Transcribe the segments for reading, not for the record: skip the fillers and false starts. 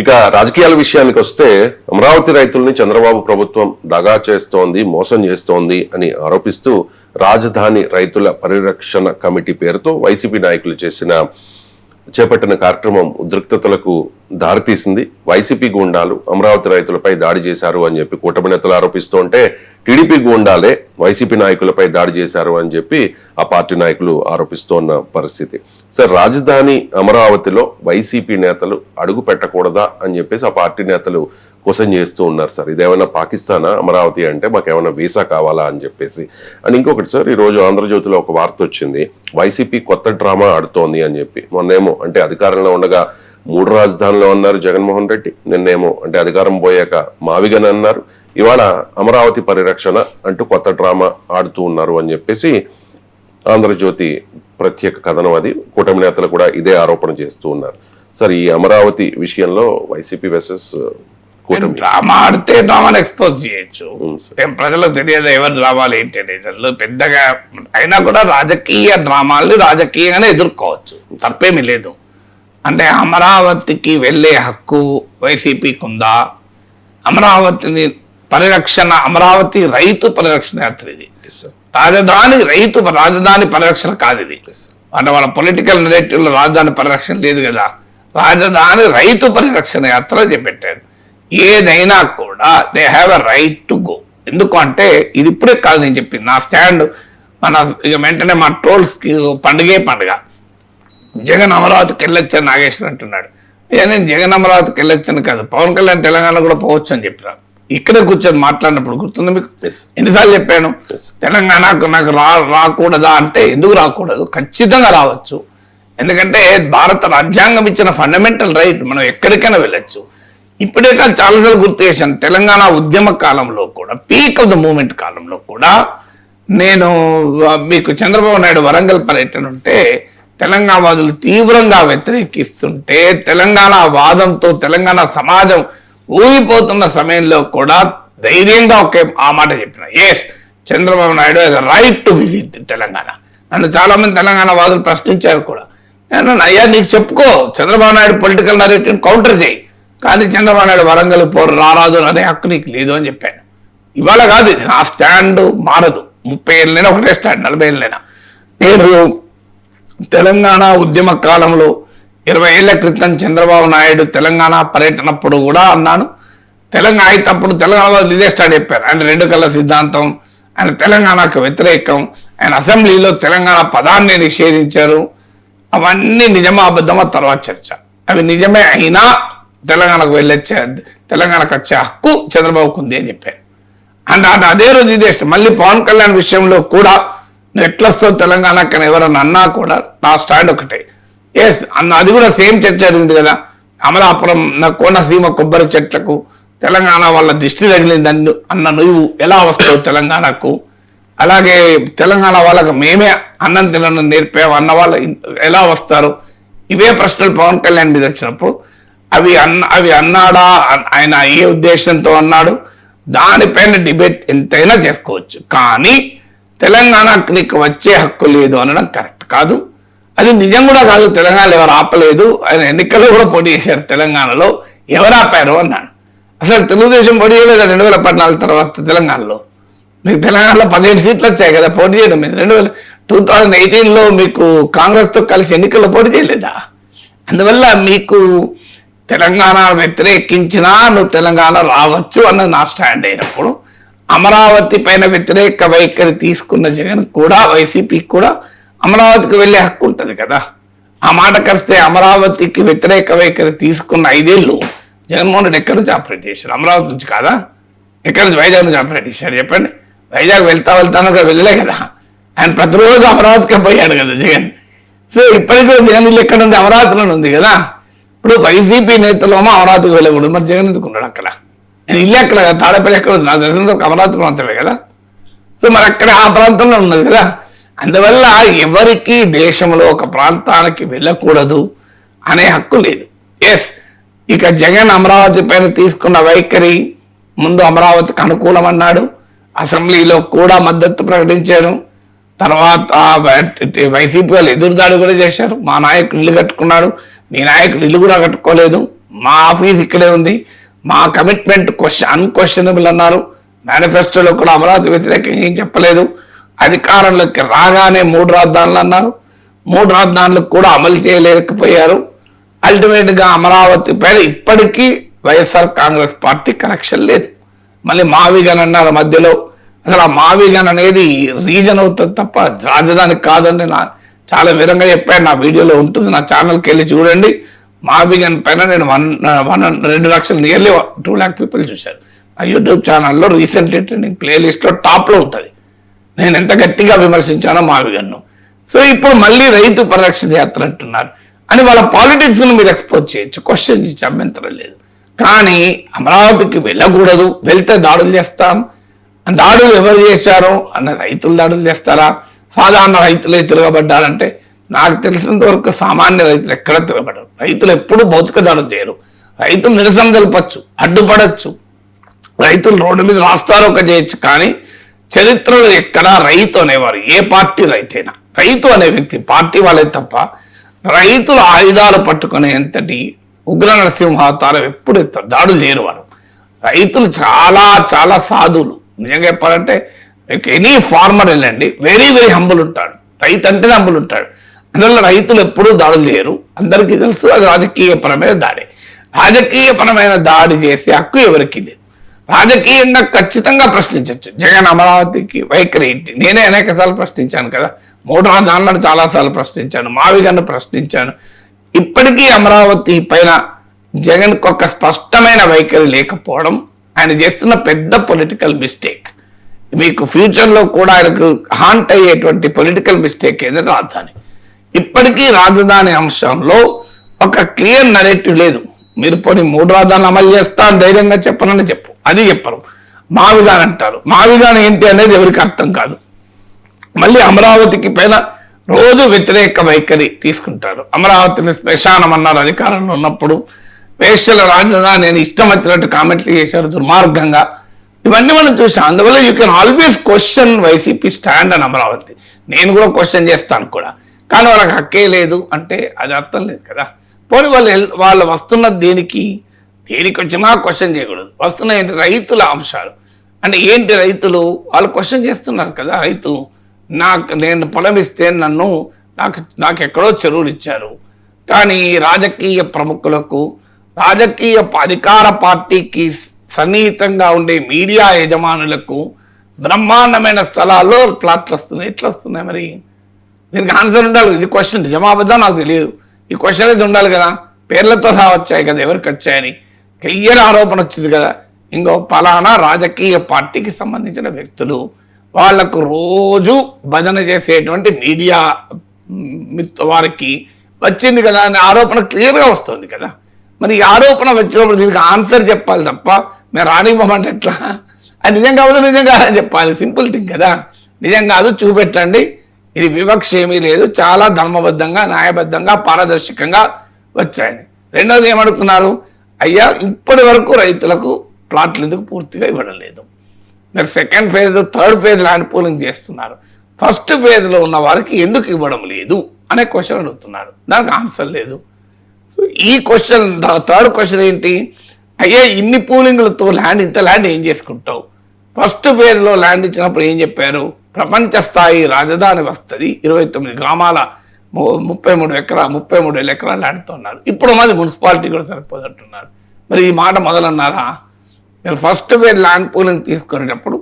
ఇక రాజకీయాల విషయానికి వస్తే అమరావతి రైతుల్ని చంద్రబాబు ప్రభుత్వం దగా చేస్తోంది, మోసం చేస్తోంది అని ఆరోపిస్తూ రాజధాని రైతుల పరిరక్షణ కమిటీ పేరుతో వైసీపీ నాయకులు చేపట్టిన కార్యక్రమం ఉద్రిక్తతలకు దారితీసింది. వైసీపీ గూండాలు అమరావతి రైతులపై దాడి చేశారు అని చెప్పి కూటమి నేతలు ఆరోపిస్తూ ఉంటే టీడీపీ గూండాలే వైసీపీ నాయకులపై దాడి చేశారు అని చెప్పి ఆ పార్టీ నాయకులు ఆరోపిస్తోన్న పరిస్థితి. సార్, రాజధాని అమరావతిలో వైసీపీ నేతలు అడుగు పెట్టకూడదా అని చెప్పేసి ఆ పార్టీ నేతలు క్వశ్చన్ చేస్తూ ఉన్నారు. సార్, ఇదేమన్నా పాకిస్తానా అమరావతి అంటే, మాకేమైనా వీసా కావాలా అని చెప్పేసి. అండ్ ఇంకొకటి సార్, ఈ రోజు ఆంధ్రజ్యోతిలో ఒక వార్త వచ్చింది, వైసీపీ కొత్త డ్రామా ఆడుతోంది అని చెప్పి. మొన్నేమో అంటే అధికారంలో ఉండగా 3 రాజధానులు అన్నారు జగన్మోహన్ రెడ్డి, నిన్నేమో అంటే అధికారం పోయాక మావిగన్ అన్నారు, ఇవాళ అమరావతి పరిరక్షణ అంటూ కొత్త డ్రామా ఆడుతూ ఉన్నారు అని చెప్పేసి ఆంధ్రజ్యోతి ప్రత్యేక కథనం. అది కూటమి నేతలు కూడా ఇదే ఆరోపణ చేస్తూ ఉన్నారు. సార్, ఈ అమరావతి విషయంలో వైసీపీ వర్సెస్ డ్రామా ఆడితే డ్రామాని ఎక్స్పోజ్ చేయొచ్చు. ప్రజలకు తెలియదు ఎవరు డ్రామాలు ఏంటి అనేది. పెద్దగా అయినా కూడా రాజకీయ డ్రామాలు రాజకీయంగానే ఎదుర్కోవచ్చు, తప్పేమీ లేదు. అంటే అమరావతికి వెళ్ళే హక్కు వైసీపీకి ఉందా? అమరావతిని పరిరక్షణ, అమరావతి రైతు పరిరక్షణ యాత్ర ఇది. రాజధాని పరిరక్షణ కాదు ఇది. అంటే వాళ్ళ పొలిటికల్ నెరేటివ్ లో రాజధాని పరిరక్షణ లేదు కదా. రాజధాని రైతు పరిరక్షణ యాత్ర చేపట్టారు. ఏదైనా కూడా they have a right to go. ఎందుకు అంటే ఇది ఇప్పుడే కాదు నేను చెప్పింది. నా స్టాండ్ ఇక వెంటనే మా ట్రోల్స్కి పండుగే పండుగ. జగన్ అమరావతికి వెళ్ళొచ్చని నాగేశ్వర్ అంటున్నాడు. నేను జగన్ అమరావతికి వెళ్ళొచ్చని కాదు, పవన్ కళ్యాణ్ తెలంగాణ కూడా పోవచ్చు అని చెప్పినారు. ఇక్కడే కూర్చొని మాట్లాడినప్పుడు గుర్తుంది మీకు, ఎన్నిసార్లు చెప్పాను తెలంగాణకు నాకు రాకూడదా అంటే, ఎందుకు రాకూడదు? ఖచ్చితంగా రావచ్చు. ఎందుకంటే భారత రాజ్యాంగం ఇచ్చిన ఫండమెంటల్ రైట్, మనం ఎక్కడికైనా వెళ్ళొచ్చు. ఇప్పుడే కాదు చాలాసార్లు గుర్తు చేశాను, తెలంగాణ ఉద్యమ కాలంలో కూడా, పీక్ ఆఫ్ ద మూమెంట్ కాలంలో కూడా నేను మీకు చంద్రబాబు నాయుడు వరంగల్ పర్యటన ఉంటే తెలంగాణ వాదులు తీవ్రంగా వ్యతిరేకిస్తుంటే, తెలంగాణ వాదంతో తెలంగాణ సమాజం ఊగిపోతున్న సమయంలో కూడా ధైర్యంగా ఆ మాట చెప్పిన, yes Chandrababu Naidu has a right to visit Telangana. నన్ను చాలా మంది తెలంగాణ వాదులు ప్రశ్నించారు కూడా. నేను అయ్యా నీకు చెప్పుకో, Chandrababu Naidu political narrative counter చేయి, కానీ చంద్రబాబు నాయుడు వరంగల్ రారాదు అనే హక్కు నీకు లేదు అని చెప్పాను. ఇవాళ కాదు, ఇది నా స్టాండ్ మారదు. 30 ఏళ్ళైనా ఒకటే స్టాండ్, 40 ఏళ్ళైనా. నేను తెలంగాణ ఉద్యమ కాలంలో 20 ఏళ్ల క్రితం చంద్రబాబు నాయుడు తెలంగాణ పర్యటనప్పుడు కూడా అన్నాను, తెలంగాణ అయినప్పుడు తెలంగాణ వాళ్ళు ఇదే స్టార్ట్ చెప్పారు. ఆయన 2 కళ్ళ సిద్ధాంతం, ఆయన తెలంగాణకు వ్యతిరేకం, ఆయన అసెంబ్లీలో తెలంగాణ పదాన్ని నిషేధించారు. అవన్నీ నిజమా అబద్ధమా తర్వాత చర్చ. అవి నిజమే అయినా తెలంగాణకు తెలంగాణకు వచ్చే హక్కు చంద్రబాబుకు ఉంది అని చెప్పాను. అండ్ అదే రోజు ఇదే మళ్ళీ పవన్ కళ్యాణ్ విషయంలో కూడా నువ్వు ఎట్లా వస్తావు తెలంగాణకి అని ఎవరన్నా అన్నా కూడా నా స్టాండ్ ఒకటే, ఎస్ అన్న. అది కూడా సేమ్ చర్చ జరిగింది కదా. అమలాపురం కోనసీమ కొబ్బరి చెట్లకు తెలంగాణ వాళ్ళ దిష్టి తగిలిందని అన్న నువ్వు ఎలా వస్తావు తెలంగాణకు? అలాగే తెలంగాణ వాళ్ళకు మేమే అన్నం తినడం నేర్పాము అన్న వాళ్ళు ఎలా వస్తారు? ఇవే ప్రశ్నలు పవన్ కళ్యాణ్ మీద వచ్చినప్పుడు అవి అన్నాడా, ఆయన ఏ ఉద్దేశంతో అన్నాడు, దానిపైన డిబేట్ ఎంతైనా చేసుకోవచ్చు. కానీ తెలంగాణకు నీకు వచ్చే హక్కు లేదు అనడం కరెక్ట్ కాదు. అది నిజం కూడా కాదు. తెలంగాణలో ఎవరు ఆపలేదు. ఆయన ఎన్నికల్లో కూడా పోటీ చేశారు. తెలంగాణలో ఎవరు ఆపారు అన్నాడు. అసలు తెలుగుదేశం పోటీ చేయలేదు 2014 తర్వాత తెలంగాణలో. మీకు తెలంగాణలో 15 సీట్లు వచ్చాయి కదా పోటీ చేయడం మీద. 2018లో మీకు కాంగ్రెస్తో కలిసి ఎన్నికల్లో పోటీ చేయలేదా? అందువల్ల మీకు తెలంగాణ వ్యతిరేకించినా నువ్వు తెలంగాణ రావచ్చు అన్నది నా స్టాండ్ అయినప్పుడు, అమరావతి పైన వ్యతిరేక వైఖరి తీసుకున్న జగన్ కూడా, వైసీపీకి కూడా అమరావతికి వెళ్ళే హక్కు ఉంటుంది కదా. ఆ మాట కలిస్తే అమరావతికి వ్యతిరేక వైఖరి తీసుకున్న 5 ఏళ్ళు జగన్మోహన్ రెడ్డి ఎక్కడి నుంచి ఆపరేట్ చేశారు? అమరావతి నుంచి కాదా? ఎక్కడి నుంచి? వైజాగ్ నుంచి ఆపరేట్ చేశారు చెప్పండి. వైజాగ్ వెళ్తాను వెళ్ళలే కదా. ఆయన ప్రతిరోజు అమరావతికి పోయాడు కదా జగన్. సో ఇప్పటికీ జగన్ ఇల్లు ఎక్కడ ఉంది? అమరావతిలోనే ఉంది కదా. ఇప్పుడు వైసీపీ నేతలేమో అమరావతికి వెళ్ళకూడదు, మరి జగన్ ఎందుకు ఉన్నాడు అక్కడ? నేను ఇల్లు ఎక్కడ, తాడేపల్లి ఎక్కడ ఉంది? నా దర్శనంతో అమరావతి ప్రాంతమే కదా. సో మరి అక్కడ ఆ ప్రాంతంలో ఉన్నది కదా. అందువల్ల ఎవరికి దేశంలో ఒక ప్రాంతానికి వెళ్ళకూడదు అనే హక్కు లేదు. ఎస్, ఇక జగన్ అమరావతి పైన తీసుకున్న వైఖరి, ముందు అమరావతికి అనుకూలం అన్నాడు, అసెంబ్లీలో కూడా మద్దతు ప్రకటించారు. తర్వాత వైసీపీ వాళ్ళు ఎదురుదాడి కూడా చేశారు. మా నాయకుడు ఇల్లు కట్టుకున్నాడు, మీ నాయకుడు ఇల్లు కూడా కట్టుకోలేదు, మా ఆఫీస్ ఇక్కడే ఉంది, మా కమిట్మెంట్ అన్క్వశ్చనబుల్ అన్నారు. మేనిఫెస్టోలో కూడా అమరావతి వ్యతిరేకంగా ఏం చెప్పలేదు. అధికారంలోకి రాగానే 3 రాజధానులు అన్నారు, 3 రాజధానులకు కూడా అమలు చేయలేకపోయారు. అల్టిమేట్గా అమరావతి పైన ఇప్పటికీ వైఎస్ఆర్ కాంగ్రెస్ పార్టీ కనెక్షన్ లేదు. మళ్ళీ మావిగన్ అన్నారు మధ్యలో. అసలు ఆ మావిగన్ అనేది రీజన్ అవుతుంది తప్ప రాజధాని కాదని చాలా వివరంగా చెప్పాను. నా వీడియోలో ఉంటుంది, నా ఛానల్కి వెళ్ళి చూడండి. మావిగన్ పైన నేను 2 లక్షలు నియర్లీ 2 lakh పీపుల్ చూశాను. ఆ యూట్యూబ్ ఛానల్లో రీసెంట్లీ ట్రెండింగ్ ప్లేలిస్ట్లో టాప్లో ఉంటుంది నేను ఎంత గట్టిగా విమర్శించానో మావిగన్ను. సో ఇప్పుడు మళ్ళీ రైతు పరిరక్షణ యాత్ర అంటున్నారు అని వాళ్ళ పాలిటిక్స్ను మీరు ఎక్స్పోజ్ చేయొచ్చు, క్వశ్చన్ చేసి అభ్యంతరం లేదు. కానీ అమరావతికి వెళ్ళకూడదు, వెళ్తే దాడులు చేస్తాం. దాడులు ఎవరు చేశారో అన్న రైతులు దాడులు చేస్తారా, సాధారణ రైతులే తిరగబడ్డారంటే నాకు తెలిసినంత వరకు సామాన్య రైతులు ఎక్కడ తిరగబడరు. రైతులు ఎప్పుడు భౌతిక దాడులు చేయరు. రైతులు నిరసన తెలపచ్చు, అడ్డుపడచ్చు, రైతులు రోడ్డు మీద రాస్తారోక చేయొచ్చు. కానీ చరిత్రలో ఎక్కడ రైతు అనేవారు, ఏ పార్టీ రైతైనా, రైతు అనే వ్యక్తి పార్టీ వాళ్ళే తప్ప రైతులు ఆయుధాలు పట్టుకునే ఎంతటి ఉగ్ర నరసింహావతారం ఎప్పుడు దాడులు చేయరు వారు. రైతులు చాలా చాలా సాధువులు. నిజంగా చెప్పాలంటే ఎనీ ఫార్మర్ వెళ్ళండి, వెరీ వెరీ హంబుల్ ఉంటాడు. రైతు అంటేనే హంబుల్ ఉంటాడు. అందువల్ల రైతులు ఎప్పుడూ దాడులు చేయరు. అందరికీ తెలుసు అది రాజకీయపరమైన దాడి. రాజకీయపరమైన దాడి చేసే హక్కు ఎవరికి లేదు. రాజకీయంగా ఖచ్చితంగా ప్రశ్నించవచ్చు. జగన్ అమరావతికి వైఖరి ఏంటి? నేనే అనేకసార్లు ప్రశ్నించాను కదా, 3 రాజధానులను చాలాసార్లు ప్రశ్నించాను, మావిగన్ను ప్రశ్నించాను. ఇప్పటికీ అమరావతి పైన జగన్కి ఒక స్పష్టమైన వైఖరి లేకపోవడం ఆయన చేస్తున్న పెద్ద పొలిటికల్ మిస్టేక్. మీకు ఫ్యూచర్లో కూడా ఆయనకు హాంట్ అయ్యేటువంటి పొలిటికల్ మిస్టేక్ ఏదైనా రాజధాని. ఇప్పటికీ రాజధాని అంశంలో ఒక క్లియర్ నరేటివ్ లేదు. మీరు పోనీ 3 రాజధానులు అమలు చేస్తా అని ధైర్యంగా చెప్పనని చెప్పు, అది చెప్పరు. మావిగాన్ అంటారు, మావిగాన్ ఏంటి అనేది ఎవరికి అర్థం కాదు. మళ్ళీ అమరావతికి పైన రోజు వ్యతిరేక వైఖరి తీసుకుంటారు. అమరావతిని శ్మశానం అన్నారు అధికారంలో ఉన్నప్పుడు. వేశ్యల రాజధాని అని ఇష్టం వచ్చినట్టు కామెంట్లు చేశారు దుర్మార్గంగా. ఇవన్నీ మనం చూసాం. అందువల్ల you can always question YCP stand అని అమరావతి. నేను కూడా క్వశ్చన్ చేస్తాను కూడా, కానీ వాళ్ళకి హక్కే లేదు అంటే అది అర్థం లేదు కదా. పోనీ వాళ్ళు వస్తున్న దేనికి వచ్చినా క్వశ్చన్ చేయకూడదు. వస్తున్న ఏంటి రైతుల అంశాలు అంటే ఏంటి, రైతులు వాళ్ళు క్వశ్చన్ చేస్తున్నారు కదా. రైతు నేను పొలం ఇస్తే నాకు ఎక్కడో చెరువులు ఇచ్చారు, కానీ రాజకీయ ప్రముఖులకు, రాజకీయ అధికార పార్టీకి సన్నిహితంగా ఉండే మీడియా యజమానులకు బ్రహ్మాండమైన స్థలాల్లో ప్లాట్లు వస్తున్నాయి. ఎట్లా వస్తున్నాయి మరి? దీనికి ఆన్సర్ ఉండాలి. ఇది క్వశ్చన్ జవాబుదా నాకు తెలియదు. ఈ క్వశ్చన్ అయితే ఉండాలి కదా. పేర్లతో సహా వచ్చాయి కదా, ఎవరికి వచ్చాయని క్లియర్ ఆరోపణ వచ్చింది కదా. ఇంకో పలానా రాజకీయ పార్టీకి సంబంధించిన వ్యక్తులు వాళ్లకు రోజు భజన చేసేటువంటి మీడియా వారికి వచ్చింది కదా అనే ఆరోపణ క్లియర్గా వస్తుంది కదా. మరి ఈ ఆరోపణ వచ్చినప్పుడు దీనికి ఆన్సర్ చెప్పాలి తప్ప మేము రానివ్వమంటే ఎట్లా? అది నిజం కాదు, నిజం కాదని చెప్పాలి. సింపుల్ థింగ్ కదా. నిజం కాదు చూపెట్టండి. ఇది వివక్ష ఏమీ లేదు, చాలా ధర్మబద్ధంగా, న్యాయబద్ధంగా, పారదర్శకంగా వచ్చాయని. రెండోది ఏమడుగుతున్నారు, అయ్యా ఇప్పటి వరకు రైతులకు ప్లాట్లు ఎందుకు పూర్తిగా ఇవ్వడం లేదు? మీరు 2nd phase 3rd phase land pooling చేస్తున్నారు. 1st phase ఉన్న వారికి ఎందుకు ఇవ్వడం లేదు అనే క్వశ్చన్ అడుగుతున్నారు. దానికి ఆన్సర్ లేదు. ఈ క్వశ్చన్ 3rd క్వశ్చన్ ఏంటి, అయ్యా ఇన్ని పూలింగ్లతో ఇంత ల్యాండ్ ఏం చేసుకుంటావు? 1st phase ల్యాండ్ ఇచ్చినప్పుడు ఏం చెప్పారు? ప్రపంచ స్థాయి రాజధాని వస్తుంది, 29 గ్రామాల 33,000 ఎకరాల ల్యాండ్తో ఉన్నారు. ఇప్పుడు మాది మున్సిపాలిటీ కూడా సరిపోదంటున్నారు. మరి ఈ మాట మొదలన్నారా? మీరు 1st phase ల్యాండ్ పూలింగ్ తీసుకునేటప్పుడు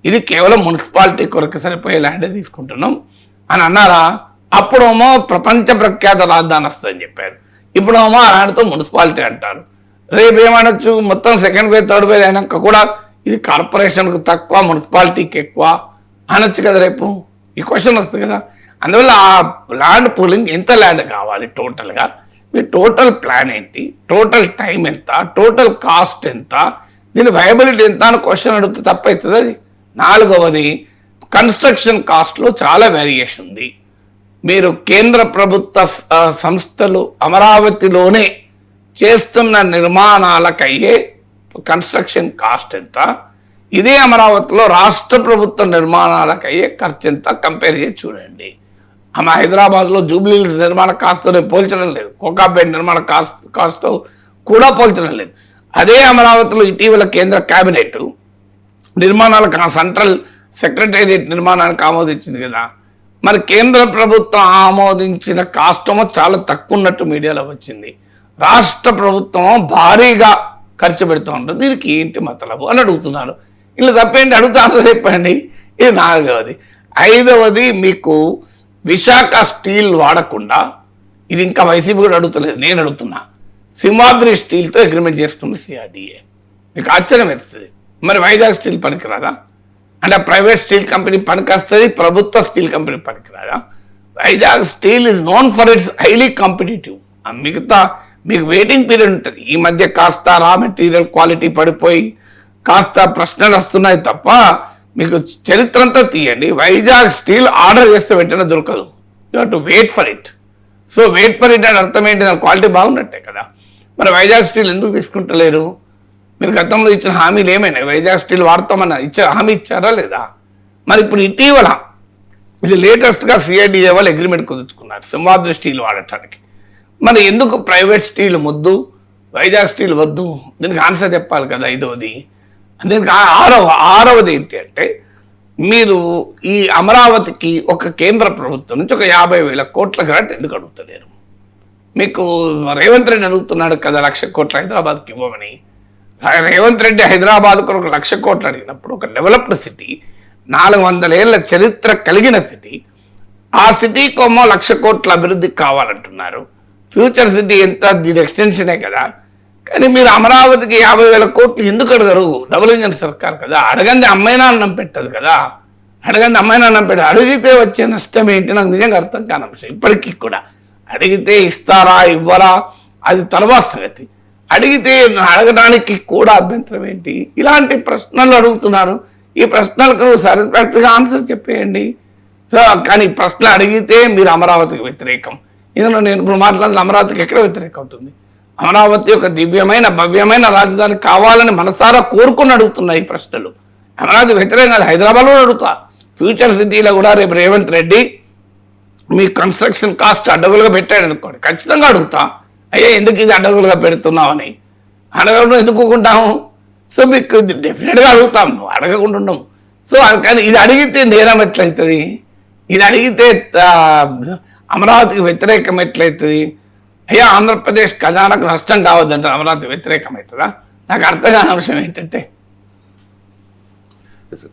ఇది కేవలం మున్సిపాలిటీ కొరకు సరిపోయే ల్యాండే తీసుకుంటున్నాం అని అన్నారా? అప్పుడేమో ప్రపంచ ప్రఖ్యాత రాజధాని వస్తుందని చెప్పారు. ఇప్పుడేమో ఆ ల్యాండ్తో మున్సిపాలిటీ అంటారు. రేపు ఏమనొచ్చు, మొత్తం 2nd phase 3rd phase అయినాక కూడా ఇది కార్పొరేషన్కు తక్కువ, మున్సిపాలిటీకి ఎక్కువ అనొచ్చు కదా. రేపు ఈ క్వశ్చన్ వస్తుంది కదా. అందువల్ల ఆ ల్యాండ్ పూలింగ్ ఎంత ల్యాండ్ కావాలి టోటల్గా, మీ టోటల్ ప్లాన్ ఏంటి, టోటల్ టైం ఎంత, టోటల్ కాస్ట్ ఎంత, దీని వైబిలిటీ ఎంత అని క్వశ్చన్ అడిగితే తప్పవుతుంది. అది 4వది కన్స్ట్రక్షన్ కాస్ట్లో చాలా వేరియేషన్ ఉంది. మీరు కేంద్ర ప్రభుత్వ సంస్థలు అమరావతిలోనే చేస్తున్న నిర్మాణాలకయ్యే కన్స్ట్రక్షన్ కాస్ట్ ఎంత, ఇదే అమరావతిలో రాష్ట్ర ప్రభుత్వ నిర్మాణాలకయ్యే ఖర్చు ఎంత కంపేర్ చేసి చూడండి. హైదరాబాద్లో జూబ్లీ హిల్స్ నిర్మాణ కాస్ట్తో పోల్చడం లేదు, కోకాపేట నిర్మాణ కాస్ట్తో కూడా పోల్చడం లేదు. అదే అమరావతిలో ఇటీవల కేంద్ర కేబినెట్ నిర్మాణాలకు సెంట్రల్ సెక్రటేరియట్ నిర్మాణానికి ఆమోదించింది కదా, మరి కేంద్ర ప్రభుత్వం ఆమోదించిన కాస్టమో చాలా తక్కువ ఉన్నట్టు మీడియాలో వచ్చింది. రాష్ట్ర ప్రభుత్వం భారీగా ఖర్చు పెడుతూ ఉంటుంది, దీనికి ఏంటి మతలబు అని అడుగుతున్నారు. ఇలా తప్పేంటి అడుగుతారు చెప్పండి. ఇది 4వది. 5వది మీకు విశాఖ స్టీల్ వాడకుండా, ఇది ఇంకా వైసీపీ కూడా అడుగుతలేదు, నేను అడుగుతున్నా, సింహాద్రి స్టీల్తో అగ్రిమెంట్ చేసుకుంది సిఆర్డీఏ. మీకు ఆశ్చర్యం వేస్తుంది. మరి వైజాగ్ స్టీల్ పనికిరాదా? అంటే ప్రైవేట్ స్టీల్ కంపెనీ పనికొస్తుంది, ప్రభుత్వ స్టీల్ కంపెనీ పనికిరాదా? Vizag steel is known for its highly competitive. మిగతా మీకు వెయిటింగ్ పీరియడ్ ఉంటుంది. ఈ మధ్య కాస్త రా మెటీరియల్ క్వాలిటీ పడిపోయి కాస్త ప్రశ్నలు వస్తున్నాయి తప్ప మీకు చరిత్ర అంతా తీయండి. వైజాగ్ స్టీల్ ఆర్డర్ చేస్తే వెంటనే దొరకదు. You have to wait for it. So wait for it అని అర్థం ఏంటి? దాని క్వాలిటీ బాగున్నట్టే కదా. మరి వైజాగ్ స్టీల్ ఎందుకు తీసుకుంటలేరు? మీరు గతంలో ఇచ్చిన హామీలు ఏమైనా? వైజాగ్ స్టీల్ వాడతామన్న హామీ ఇచ్చారా లేదా? మరి ఇప్పుడు ఇటీవల ఇది లేటెస్ట్గా సిఐడిఏ వాళ్ళు అగ్రిమెంట్ కుదుర్చుకున్నారు సింహాద్రి స్టీల్ వాడటానికి. మరి ఎందుకు ప్రైవేట్ స్టీల్ వద్దు, వైజాగ్ స్టీల్ వద్దు? దీనికి ఆన్సర్ చెప్పాలి కదా. 5వది. దీనికి 6వది ఏంటి అంటే, మీరు ఈ అమరావతికి ఒక కేంద్ర ప్రభుత్వం నుంచి ఒక 50,000 కోట్ల గ్రాంట్ ఎందుకు అడుగుతలేరు? మీకు రేవంత్ రెడ్డి అడుగుతున్నాడు కదా 1,00,000 కోట్లు హైదరాబాద్కి ఇవ్వమని. రేవంత్ రెడ్డి హైదరాబాద్కు 1,00,000 కోట్లు అడిగినప్పుడు, ఒక డెవలప్డ్ సిటీ, 400 ఏళ్ల చరిత్ర కలిగిన సిటీ, ఆ సిటీకి 1,00,000 కోట్ల అభివృద్ధికి కావాలంటున్నారు. ఫ్యూచర్ సిటీ ఎంత? దీని ఎక్స్టెన్షనే కదా. కానీ మీరు అమరావతికి 50,000 కోట్లు ఎందుకు అడగరు? డబుల్ ఇంజన్ సర్కార్ కదా. అడగంది అమ్మాయినా అన్నం పెట్టదు కదా. అడగంది అమ్మాయినా అన్నం పెట్టదు. అడిగితే వచ్చే నష్టం ఏంటి నాకు నిజంగా అర్థం కాని అంశం. ఇప్పటికీ కూడా అడిగితే ఇస్తారా ఇవ్వరా అది తర్వాత సంగతి. అడిగితే అడగడానికి కూడా అభ్యంతరం ఏంటి? ఇలాంటి ప్రశ్నలు అడుగుతున్నారు. ఈ ప్రశ్నలకు సాటిస్ఫాక్టరీగా ఆన్సర్ చెప్పేయండి. కానీ ప్రశ్న అడిగితే మీరు అమరావతికి వ్యతిరేకం. ఇందులో నేను ఇప్పుడు మాట్లాడిన అమరావతికి ఎక్కడ వ్యతిరేకం అవుతుంది? అమరావతి ఒక దివ్యమైన భవ్యమైన రాజధాని కావాలని మనసారా కోరుకుని అడుగుతున్నా ఈ ప్రశ్నలు. అమరావతి వ్యతిరేకం కాదు, హైదరాబాద్లో అడుగుతా. ఫ్యూచర్ సిటీలో కూడా రేపు రేవంత్ రెడ్డి మీ కన్స్ట్రక్షన్ కాస్ట్ అడ్డగులుగా పెట్టాడు అనుకోండి, ఖచ్చితంగా అడుగుతా. అయ్యా ఎందుకు ఇది అడ్డగులుగా పెడుతున్నావు అని. అడగడం ఎందుకు ఊరుకుంటాము? సో మీకు డెఫినెట్గా అడుగుతాం, అడగకుండా ఉండము. సో కానీ ఇది అడిగితే నేరం ఎట్లయితుంది? ఇది అడిగితే అమరావతికి వ్యతిరేకం ఎట్లయితుంది? అయ్యా ఆంధ్రప్రదేశ్ ఖజానాకు నష్టం కావద్దంటే అమరావతి వ్యతిరేకం అవుతుందా? నాకు అర్థం కాని అంశం ఏంటంటే